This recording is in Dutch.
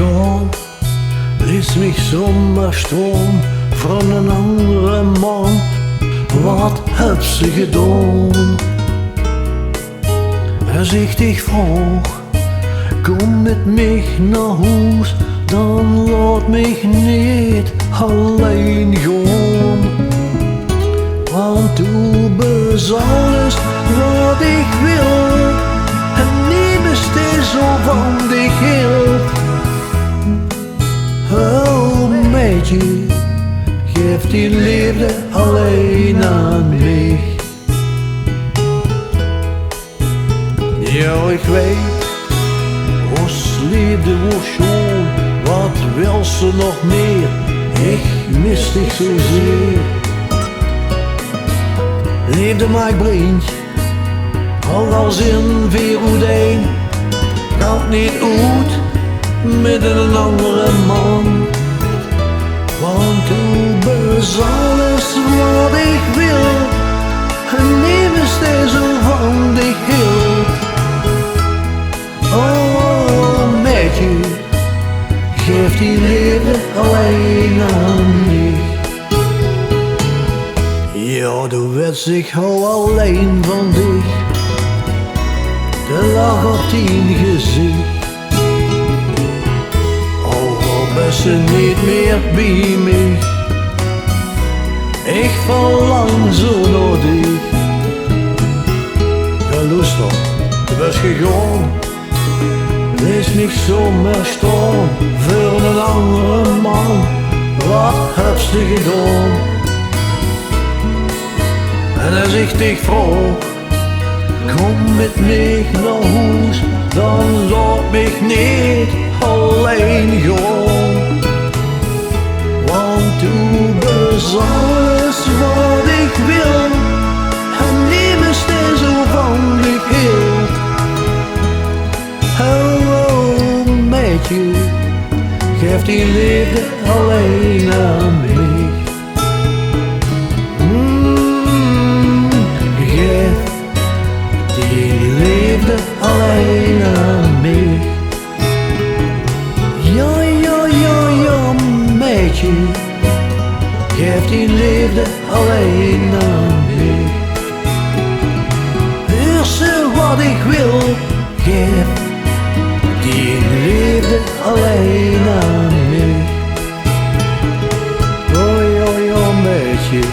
gegaan, liet mich zomaar staan van een andere man. Wat heb ze gedaan? Als ik dich vraag, kom met mij naar huis, dan laat mich niet alleen gaan. Want du bist alles wat ik wil, en niemand steeds zo van dich hield. Oh meisje, geef die liefde alleen aan mij. Ja, ik weet, ons liefde was schoon, wat wil ze nog meer? Ik mis dich zozeer. Liefde maakt blind, al als in wereldheen, kan niet uit met een andere man. Want du bist alles wat ik wil, en niemand steeds zo van dich hield. Oh meisje, geef die liefde alleen aan mij. Ja, du weet, ik hou alleen van dich, de lach op die gezicht. Al ben ze niet meer bij mij, ik verlang zo naar dich. Ja, luister, du bist gegaan, laat mich zomaar staan voor een andere man. Wat heb ze gedaan? En als ik dich vraag, kom met mij naar huis, dan laat mich niet alleen gaan. Want du bist alles wat ik wil, en niemand steeds zo van dich hield. Oh meisje, geef die liefde alleen aan mij. Alleen aan mij. Ja, ja, ja, ja, meisje, geef die liefde alleen aan mij. Eerste wat ik wil, geef die liefde alleen aan mij. Oh, ja, ja, meisje.